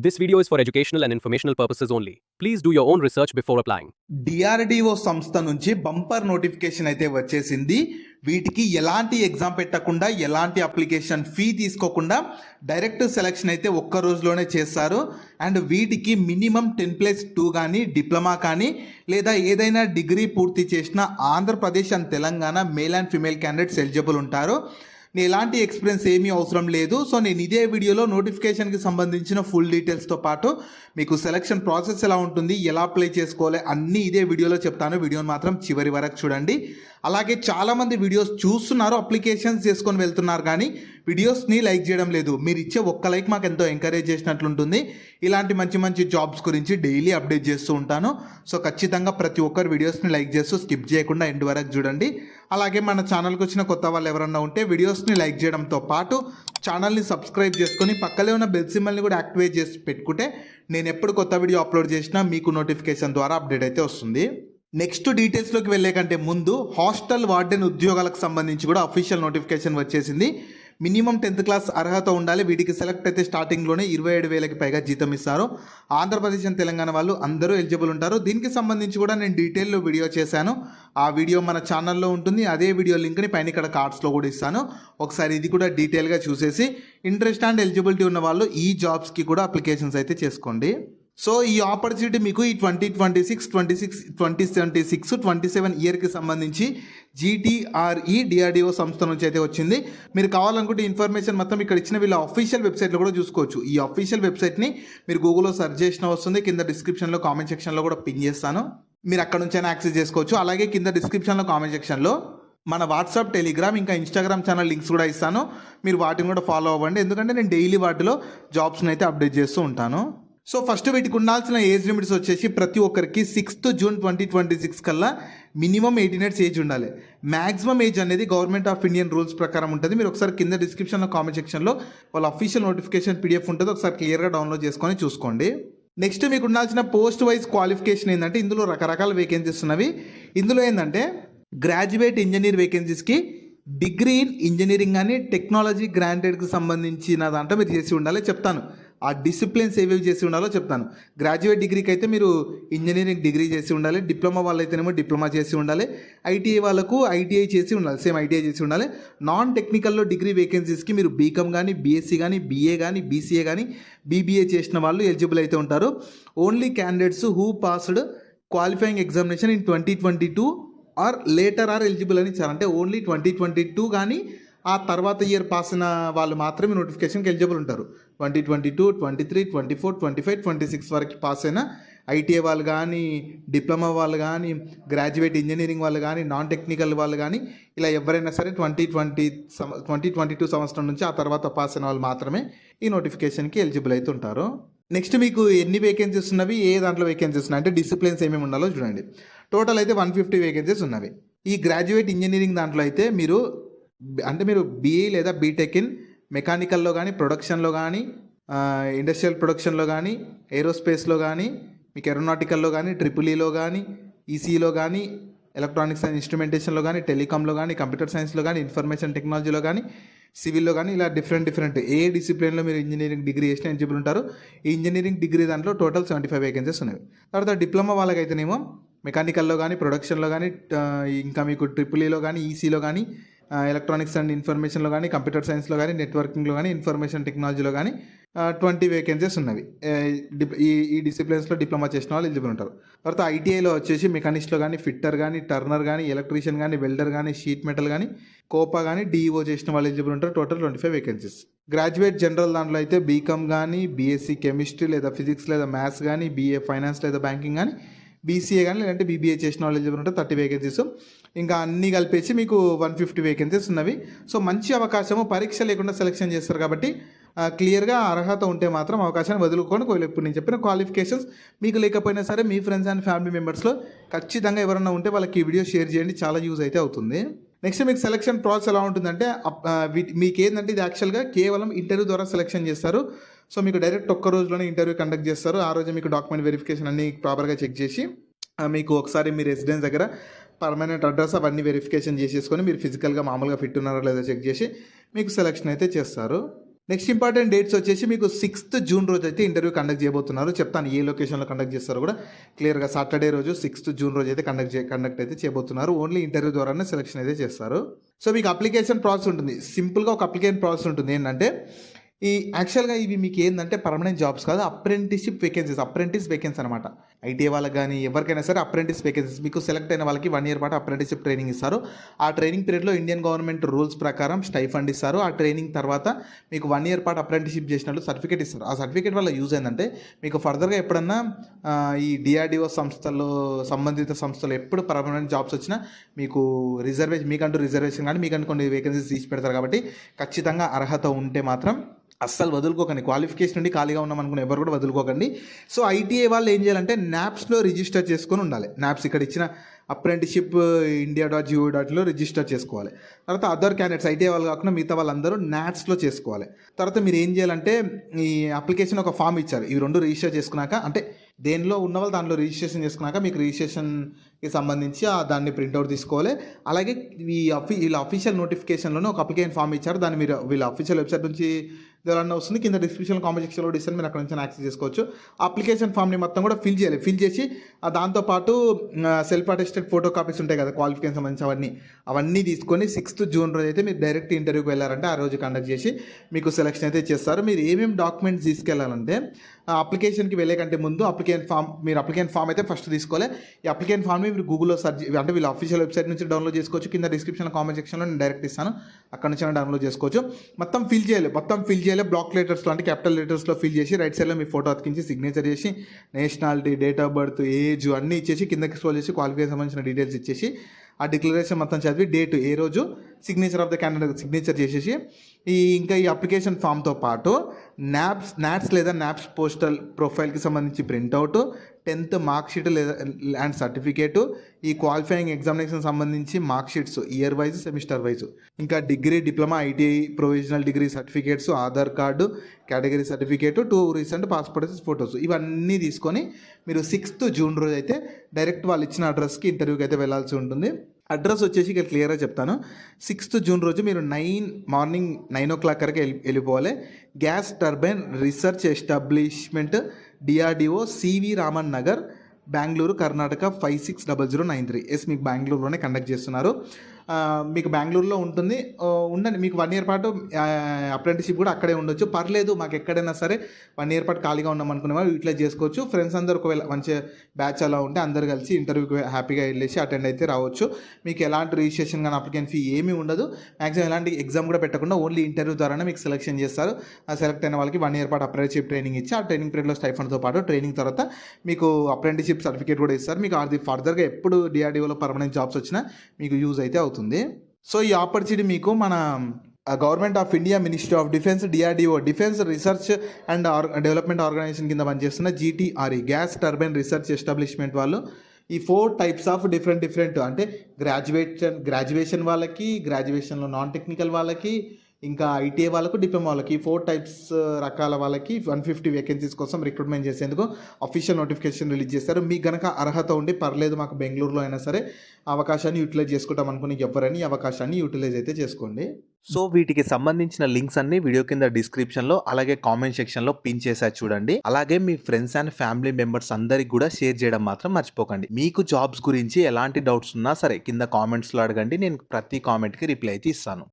This video is for educational and informational purposes only. Please do your own research before applying. DRDO సంస్థ నుంచి bumper notification అయితే వచ్చేసింది. వీటికి ఎలాంటి exam పెట్టకుండా, ఎలాంటి అప్లికేషన్ ఫీ తీసుకోకుండా డైరెక్ట్ సెలక్షన్ అయితే ఒక్క రోజులోనే చేస్తారు. అండ్ వీటికి మినిమం 10+2 కానీ, డిప్లొమా కానీ, లేదా ఏదైనా డిగ్రీ పూర్తి చేసిన Andhra Pradesh and Telangana male and female candidates eligible ఉంటారు. నేను ఎలాంటి ఎక్స్పీరియన్స్ ఏమీ అవసరం లేదు. సో నేను ఇదే వీడియోలో నోటిఫికేషన్కి సంబంధించిన ఫుల్ డీటెయిల్స్తో పాటు మీకు సెలక్షన్ ప్రాసెస్ ఎలా ఉంటుంది, ఎలా అప్లై చేసుకోవాలి అన్నీ ఇదే వీడియోలో చెప్తాను. వీడియోని మాత్రం చివరి వరకు చూడండి. అలాగే చాలామంది వీడియోస్ చూస్తున్నారు, అప్లికేషన్స్ చేసుకొని వెళ్తున్నారు, కానీ వీడియోస్ని లైక్ చేయడం లేదు. మీరు ఇచ్చే ఒక్క లైక్ మాకు ఎంతో ఎంకరేజ్ చేసినట్లుంటుంది. ఇలాంటి మంచి మంచి జాబ్స్ గురించి డైలీ అప్డేట్ చేస్తూ ఉంటాను. సో ఖచ్చితంగా ప్రతి ఒక్కరు వీడియోస్ని లైక్ చేస్తూ స్కిప్ చేయకుండా ఎండ్ వరకు చూడండి. అలాగే మన ఛానల్కి వచ్చిన కొత్త వాళ్ళు ఎవరన్నా ఉంటే వీడియోస్ని లైక్ చేయడంతో పాటు ఛానల్ని సబ్స్క్రైబ్ చేసుకొని పక్కనే ఉన్న బెల్ సింబల్ని కూడా యాక్టివేట్ చేసి పెట్టుకుంటే నేను ఎప్పుడు కొత్త వీడియో అప్లోడ్ చేసినా మీకు నోటిఫికేషన్ ద్వారా అప్డేట్ అయితే వస్తుంది. నెక్స్ట్ డీటెయిల్స్లోకి వెళ్ళే కంటే ముందు హాస్టల్ వార్డెన్ ఉద్యోగాలకు సంబంధించి కూడా అఫీషియల్ నోటిఫికేషన్ వచ్చేసింది. మినిమం 10th క్లాస్ అర్హత ఉండాలి. వీటికి సెలెక్ట్ అయితే స్టార్టింగ్లోనే 27,000కి పైగా జీతం ఇస్తారు. ఆంధ్రప్రదేశ్ అండ్ తెలంగాణ వాళ్ళు అందరూ ఎలిజిబుల్ ఉంటారు. దీనికి సంబంధించి కూడా నేను డీటెయిల్లో వీడియో చేశాను. ఆ వీడియో మన ఛానల్లో ఉంటుంది. అదే వీడియో లింక్ని పైన ఇక్కడ కార్డ్స్లో కూడా ఇస్తాను. ఒకసారి ఇది కూడా డీటెయిల్గా చూసేసి ఇంట్రెస్ట్ అండ్ ఎలిజిబిలిటీ ఉన్న వాళ్ళు ఈ జాబ్స్కి కూడా అప్లికేషన్స్ అయితే చేసుకోండి. సో ఈ ఆపర్చునిటీ మీకు ఈ 2026, 27 ఇయర్కి సంబంధించి GTRE డిఆర్డిఓ సంస్థ నుంచి అయితే వచ్చింది. మీరు కావాలనుకుంటే ఇన్ఫర్మేషన్ మొత్తం ఇక్కడ ఇచ్చిన వీళ్ళ అఫీషియల్ వెబ్సైట్లో కూడా చూసుకోవచ్చు. ఈ అఫీషియల్ వెబ్సైట్ని మీరు గూగుల్లో సెర్చ్ చేసిన వస్తుంది. కింద డిస్క్రిప్షన్లో కామెంట్ సెక్షన్లో కూడా పిన్ చేస్తాను. మీరు అక్కడ నుంచైనా యాక్సెస్ చేసుకోవచ్చు. అలాగే కింద డిస్క్రిప్షన్లో కామెంట్ సెక్షన్లో మన వాట్సాప్, టెలిగ్రామ్, ఇంకా ఇన్స్టాగ్రామ్ ఛానల్ లింక్స్ కూడా ఇస్తాను. మీరు వాటిని కూడా ఫాలో అవ్వండి. ఎందుకంటే నేను డైలీ వాటిలో జాబ్స్ని అయితే అప్డేట్ చేస్తూ ఉంటాను. సో ఫస్ట్ వీటికి ఉండాల్సిన ఏజ్ లిమిట్స్ వచ్చేసి ప్రతి ఒక్కరికి 6th జూన్ 2026 కల్లా మినిమం 18 years ఏజ్ ఉండాలి. మ్యాక్సిమం ఏజ్ అనేది గవర్నమెంట్ ఆఫ్ ఇండియన్ రూల్స్ ప్రకారం ఉంటుంది. మీరు ఒకసారి కింద డిస్క్రిప్షన్లో కామెంట్ సెక్షన్లో వాళ్ళ అఫీషియల్ నోటిఫికేషన్ PDF ఉంటుంది. ఒకసారి క్లియర్గా డౌన్లోడ్ చేసుకొని చూసుకోండి. నెక్స్ట్ మీకు ఉండాల్సిన పోస్ట్ వైజ్ క్వాలిఫికేషన్ ఏంటంటే ఇందులో రకరకాల వేకెన్సీస్ ఉన్నవి. ఇందులో ఏంటంటే గ్రాడ్యుయేట్ ఇంజనీర్ వేకెన్సీస్కి డిగ్రీ ఇన్ ఇంజనీరింగ్ అని టెక్నాలజీ గ్రాంటెడ్కి సంబంధించిన దాంట్లో మీరు చేసి ఉండాలి. చెప్తాను ఆ డిసిప్లిన్స్ ఏవేవి చేసి ఉండాలో చెప్తాను. గ్రాడ్యుయేట్ డిగ్రీకి అయితే మీరు ఇంజనీరింగ్ డిగ్రీ చేసి ఉండాలి. డిప్లొమా వాళ్ళైతేనేమో డిప్లొమా చేసి ఉండాలి. ITI వాళ్ళకు ITI చేసి ఉండాలి, సేమ్ ITI చేసి ఉండాలి. నాన్ టెక్నికల్లో డిగ్రీ వేకెన్సీస్కి మీరు BCom కానీ, BSc కానీ, BA కానీ, BCA కానీ, BBA చేసిన వాళ్ళు ఎలిజిబుల్ అయితే ఉంటారు. Only candidates who passed qualifying examination in 2022 or later are eligible అని ఇచ్చారు. అంటే ఓన్లీ 2022 కానీ ఆ తర్వాత ఇయర్ పాస్ అయిన వాళ్ళు మాత్రమే నోటిఫికేషన్కి ఎలిజిబుల్ ఉంటారు. 2022, 23, 24, 25, 26 వరకు పాస్ అయిన ITI వాళ్ళు కానీ, డిప్లొమా వాళ్ళు కానీ, గ్రాడ్యుయేట్ ఇంజనీరింగ్ వాళ్ళు కానీ, నాన్ టెక్నికల్ వాళ్ళు కానీ, ఇలా ఎవరైనా సరే 2022 సంవత్సరం నుంచి ఆ తర్వాత పాస్ అయిన వాళ్ళు మాత్రమే ఈ నోటిఫికేషన్కి ఎలిజిబుల్ అయితే ఉంటారు. నెక్స్ట్ మీకు ఎన్ని వేకెన్సీస్ ఉన్నవి, ఏ దాంట్లో వేకెన్సీస్ ఉన్నాయి అంటే డిసిప్లిన్స్ ఏమేమి ఉండాలో చూడండి. టోటల్ అయితే 150 వేకెన్సీస్ ఉన్నవి. ఈ గ్రాడ్యుయేట్ ఇంజనీరింగ్ దాంట్లో అయితే మీరు BE లేదా బీటెక్ ఇన్ మెకానికల్లో కానీ, ప్రొడక్షన్లో కానీ, ఇండస్ట్రియల్ ప్రొడక్షన్లో కానీ, ఏరోస్పేస్లో కానీ, మీకు ఏరోనాటికల్లో కానీ, EEలో కానీ, ECలో కానీ, ఎలక్ట్రానిక్స్ అండ్ ఇన్స్ట్రుమెంటేషన్లో కానీ, టెలికాంలో కానీ, కంప్యూటర్ సైన్స్లో కానీ, ఇన్ఫర్మేషన్ టెక్నాలజీలో కానీ, సివిల్లో కానీ, ఇలా డిఫరెంట్ ఏ డిసిప్లిన్లో మీరు ఇంజనీరింగ్ డిగ్రీ చేసిన ఎలిజిబుల్ ఉంటారు. ఈ ఇంజనీరింగ్ డిగ్రీ దాంట్లో టోటల్ 75 వేకెన్సీస్ ఉన్నవి. తర్వాత డిప్లొమా వాళ్ళకైతేనేమో మెకానికల్లో కానీ, ప్రొడక్షన్లో కానీ, ఇంకా మీకు EEలో కానీ, ECలో కానీ, ఎలక్ట్రానిక్స్ అండ్ ఇన్ఫర్మేషన్లో కానీ, కంప్యూటర్ సైన్స్లో కానీ, నెట్వర్కింగ్లో కానీ, ఇన్ఫర్మేషన్ టెక్నాలజీలో కానీ 20 వేకెన్సీస్ ఉన్నవి. ఈ డిసిప్లిన్స్లో డిప్లొమా చేసిన వాళ్ళు ఎలిజిబుల్ ఉంటారు. తర్వాత ITIలో వచ్చేసి మెకానిస్ట్లో కానీ, ఫిట్టర్ కానీ, టర్నర్ కానీ, ఎలక్ట్రీషియన్ కానీ, వెల్డర్ కానీ, షీట్ మెటల్ కానీ, కోపా కానీ, DEO చేసిన వాళ్ళు ఎలిజిబుల్ ఉంటారు. Total 25 vacancies. గ్రాడ్యుయేట్ జనరల్ దాంట్లో అయితే BCom కానీ, BSc కెమిస్ట్రీ లేదా ఫిజిక్స్ లేదా మ్యాథ్స్ కానీ, BA ఫైనాన్స్ లేదా బ్యాంకింగ్ కానీ, BCA కానీ లేదంటే BBA చేసిన వాళ్ళు ఎలిజిబుల్ ఉంటే 30 వేకెన్సీస్. ఇంకా అన్నీ కలిపేసి మీకు 150 వేకెన్సీస్ ఉన్నవి. సో మంచి అవకాశము, పరీక్ష లేకుండా సెలెక్షన్ చేస్తారు కాబట్టి క్లియర్గా అర్హత ఉంటే మాత్రం అవకాశాన్ని వదులుకొని ఇప్పుడు నేను చెప్పిన క్వాలిఫికేషన్స్ మీకు లేకపోయినా సరే మీ ఫ్రెండ్స్ అండ్ ఫ్యామిలీ మెంబర్స్లో ఖచ్చితంగా ఎవరైనా ఉంటే వాళ్ళకి ఈ వీడియో షేర్ చేయండి, చాలా యూజ్ అయితే అవుతుంది. నెక్స్ట్ మీకు సెలక్షన్ ప్రాసెస్ ఎలా ఉంటుందంటే మీకు ఏంటంటే ఇది యాక్చువల్గా కేవలం ఇంటర్వ్యూ ద్వారా సెలెక్షన్ చేస్తారు. సో మీకు డైరెక్ట్ ఒక్క రోజులోనే ఇంటర్వ్యూ కండక్ట్ చేస్తారు. ఆ రోజు మీకు డాక్యుమెంట్ వెరిఫికేషన్ అన్ని ప్రాపర్గా చెక్ చేసి మీకు ఒకసారి మీ రెసిడెన్స్ దగ్గర పర్మనెంట్ అడ్రస్ అవన్నీ వెరిఫికేషన్ చేసేసుకొని మీరు ఫిజికల్గా మామూలుగా ఫిట్ ఉన్నారో లేదో చెక్ చేసి మీకు సెలెక్షన్ అయితే చేస్తారు. నెక్స్ట్ ఇంపార్టెంట్ డేట్స్ వచ్చేసి మీకు 6th జూన్ రోజు అయితే ఇంటర్వ్యూ కండక్ట్ చేయబోతున్నారు. చెప్తాను ఏ లొకేషన్లో కండక్ట్ చేస్తారో కూడా క్లియర్గా. సాటర్డే రోజు 6th జూన్ రోజు అయితే కండక్ట్ అయితే చేయబోతున్నారు. ఓన్లీ ఇంటర్వ్యూ ద్వారానే సెలెక్షన్ అయితే చేస్తారు. సో మీకు అప్లికేషన్ ప్రాసెస్ ఉంటుంది. సింపుల్గా ఒక అప్లికేషన్ ప్రాసెస్ ఉంటుంది. ఏంటంటే యాక్చువల్గా ఇవి మీకు ఏంటంటే పర్మనెంట్ జాబ్స్ కాదు, అప్రెంటిస్షిప్ వేకెన్సీస్, అప్రెంటిస్ వేకెన్సీ అనమాట. ఐటీఐ వాళ్ళకి కానీ ఎవరికైనా సరే అప్రెంటిస్ వేకెన్సీస్. మీకు సెలెక్ట్ అయిన వాళ్ళకి 1 year పాటు అప్రెంటిస్షిప్ ట్రైనింగ్ ఇస్తారు. ఆ ట్రైనింగ్ పీరియడ్లో ఇండియన్ గవర్నమెంట్ రూల్స్ ప్రకారం స్టైఫండ్ ఇస్తారు. ఆ ట్రైనింగ్ తర్వాత మీకు 1 year పాటు అప్రెంటిస్షిప్ చేసినట్లు సర్టిఫికేట్ ఇస్తారు. ఆ సర్టిఫికేట్ వల్ల యూజ్ ఏంటంటే మీకు ఫర్దర్గా ఎప్పుడన్నా ఈ డిఆర్డిఓ సంస్థల్లో, సంబంధిత సంస్థలు ఎప్పుడు పర్మనెంట్ జాబ్స్ వచ్చినా మీకు మీకంటూ రిజర్వేషన్ కానీ మీకంటూ కొన్ని వేకెన్సీస్ తీసి పెడతారు. కాబట్టి ఖచ్చితంగా అర్హత ఉంటే మాత్రం అస్సలు వదులుకోకండి. క్వాలిఫికేషన్ నుండి ఖాళీగా ఉన్నాం అనుకున్న ఎవరు కూడా వదులుకోకండి. సో ఐటీఐ వాళ్ళు ఏం చేయాలంటే నాప్స్లో రిజిస్టర్ చేసుకొని ఉండాలి. నాప్స్ ఇక్కడ ఇచ్చిన అప్రెంటిస్షిప్ india.gov.in రిజిస్టర్ చేసుకోవాలి. తర్వాత అదర్ క్యాండిడేట్స్ ఐటీఐ వాళ్ళు కాకుండా మిగతా వాళ్ళందరూ నాట్స్లో చేసుకోవాలి. తర్వాత మీరు ఏం చేయాలంటే ఈ అప్లికేషన్ ఒక ఫామ్ ఇచ్చారు. ఇవి 2 రిజిస్టర్ చేసుకున్నాక, అంటే దేనిలో ఉన్న వాళ్ళు దాంట్లో రిజిస్ట్రేషన్ చేసుకున్నాక మీకు రిజిస్ట్రేషన్కి సంబంధించి దాన్ని ప్రింట్అవుట్ తీసుకోవాలి. అలాగే వీళ్ళ అఫీషియల్ నోటిఫికేషన్లోనే ఒక అప్లికేషన్ ఫామ్ ఇచ్చారు. దాన్ని మీరు వీళ్ళ అఫీషియల్ వెబ్సైట్ నుంచి ఎవరన్నా వస్తుంది, కింద డిస్క్రిప్షన్ కామెంట్ సెక్షన్లో ఇస్తాను, మీరు అక్కడ నుంచి యాక్సెస్ చేసుకోవచ్చు. అప్లికేషన్ ఫామ్ని మొత్తం కూడా ఫిల్ చేయాలి. ఫిల్ చేసి దాంతోపాటు సెల్ఫ్ అటెస్టెడ్ ఫోటో కాపీస్ ఉంటాయి కదా క్వాలిఫికేషన్ సంబంధించి, అవన్నీ తీసుకొని 6th జూన్ రోజు అయితే మీరు డైరెక్ట్ ఇంటర్వ్యూకి వెళ్ళారంటే ఆ రోజు కండక్ట్ చేసి మీకు సెలెక్షన్ అయితే చేస్తారు. మీరు ఏమేమి డాక్యుమెంట్స్ తీసుకెళ్ళాలంటే అప్లికేషన్కి వెళ్ళే కంటే ముందు అప్లికేషన్ ఫామ్ అయితే ఫస్ట్ తీసుకోవాలి. ఈ అప్లికేషన్ ఫామ్ని మీరు గూగుల్లో సెర్చ్, అంటే వీళ్ళ అఫీషియల్ వెబ్సైట్ నుంచి డౌన్లోడ్ చేసుకోవచ్చు. కింద డిస్క్రిప్షన్ కామెంట్ సెక్షన్లో నేను డైరెక్ట్ ఇస్తాను, అక్కడ నుంచి డౌన్లోడ్ చేసుకోవచ్చు. మొత్తం ఫిల్ చేయాలి. బ్లాక్ లెటర్స్లో అంటే క్యాపిటల్ లెటర్స్లో ఫిల్ చేసి రైట్ సైడ్లో మీ ఫోటో అతికించి సిగ్నేచర్ చేసి nationality, date of birth, age అన్నీ ఇచ్చేసి కిందకి స్క్రోల్ చేసి క్వాలిఫికేషన్ సంబంధించిన డీటెయిల్స్ ఇచ్చేసి ఆ డిక్లరేషన్ మొత్తం చదివి డేట్ ఏ రోజు signature of the candidate signature చేసేసి ఇంకా ఈ అప్లికేషన్ ఫామ్తో పాటు నాట్స్ లేదా నాప్స్ పోస్టల్ ప్రొఫైల్కి సంబంధించి ప్రింట్అవుట్, 10th మార్క్ షీట్ లేదా అండ్ సర్టిఫికేటు, ఈ క్వాలిఫైయింగ్ ఎగ్జామినేషన్ సంబంధించి mark sheets year wise, semester wise, ఇంకా degree, diploma, ITI provisional degree certificates, Aadhaar card, category certificate, 2 recent passport size photos, ఇవన్నీ తీసుకొని మీరు 6th జూన్ రోజు అయితే డైరెక్ట్ వాళ్ళు ఇచ్చిన అడ్రస్కి ఇంటర్వ్యూకి అయితే వెళ్ళాల్సి ఉంటుంది. అడ్రస్ వచ్చేసి ఇక్కడ క్లియర్గా చెప్తాను. 6th జూన్ రోజు మీరు మార్నింగ్ 9 o'clock వరకు వెళ్ళిపోవాలి. Gas turbine research establishment, DRDO, CV Raman Nagar, Bengaluru, Karnataka 560093. మీకు బెంగళూరులోనే కండక్ట్ చేస్తున్నారు. మీకు బెంగళూరులో ఉండండి. మీకు 1 year పాటు అప్రెంటిస్షిప్ కూడా అక్కడే ఉండొచ్చు, పర్లేదు. మాకు ఎక్కడైనా సరే 1 year పాటు ఖాళీగా ఉన్నాం అనుకునే వాళ్ళు యూటిలైజ్ చేసుకోవచ్చు. ఫ్రెండ్స్ అందరూ ఒకవేళ మంచి బ్యాచ్ అలా ఉంటే అందరు కలిసి ఇంటర్వ్యూకి హ్యాపీగా వెళ్ళేసి అటెండ్ అయితే రావచ్చు. మీకు ఎలాంటి రిజిస్ట్రేషన్ కానీ అప్లికేషన్ ఫీ ఏమీ ఉండదు. మ్యాక్సిమం ఎలాంటి ఎగ్జామ్ కూడా పెట్టకుండా ఓన్లీ ఇంటర్వ్యూ ద్వారానే మీకు సెలెక్షన్ చేస్తారు. సెలెక్ట్ అయిన వాళ్ళకి 1 year పాటు అప్రెంటిస్షిప్ ట్రైనింగ్ ఇచ్చి ఆ ట్రైనింగ్ పీరియడ్లో స్టైఫండ్తో పాటు ట్రైనింగ్ తర్వాత మీకు అప్రెంటిస్షిప్ సర్టిఫికేట్ కూడా ఇస్తారు. మీకు అది ఫర్దర్గా ఎప్పుడు డిఆర్డిఓలో పర్మనెంట్ జాబ్స్ వచ్చినా మీకు యూజ్ అయితే అవుతుంది. సో ఈ ఆపర్చునిటీ మీకు మన government of India, ministry of defence, DRDO, defence research and development organisation కింద పనిచేస్తున్న GTRE, gas turbine research establishment వాళ్ళు ఈ 4 types ఆఫ్ డిఫరెంట్ అంటే గ్రాడ్యుయేషన్ వాళ్ళకి, గ్రాడ్యుయేషన్లో నాన్ టెక్నికల్ వాళ్ళకి, ఇంకా ఐటీఐ వాళ్ళకు, డిప్లొమా వాళ్ళకి, 4 types రకాల వాళ్ళకి 150 వేకెన్సీస్ కోసం రిక్రూట్మెంట్ చేసేందుకు అఫీషియల్ నోటిఫికేషన్ రిలీజ్ చేస్తారు. మీకు గనక అర్హత ఉండి పర్లేదు మాకు బెంగళూరులో అయినా సరే అవకాశాన్ని యూటిలైజ్ చేసుకుంటాం అనుకుని ఎవరైనా ఈ అవకాశాన్ని యూటిలైజ్ అయితే చేసుకోండి. సో వీటికి సంబంధించిన లింక్స్ అన్ని వీడియో కింద డిస్క్రిప్షన్లో అలాగే కామెంట్ సెక్షన్లో పిన్ చేశారు చూడండి. అలాగే మీ ఫ్రెండ్స్ అండ్ ఫ్యామిలీ మెంబర్స్ అందరికి కూడా షేర్ చేయడం మాత్రం మర్చిపోకండి. మీకు జాబ్స్ గురించి ఎలాంటి డౌట్స్ ఉన్నా సరే కింద కామెంట్స్లో అడగండి, నేను ప్రతి కామెంట్కి రిప్లై అయితే ఇస్తాను.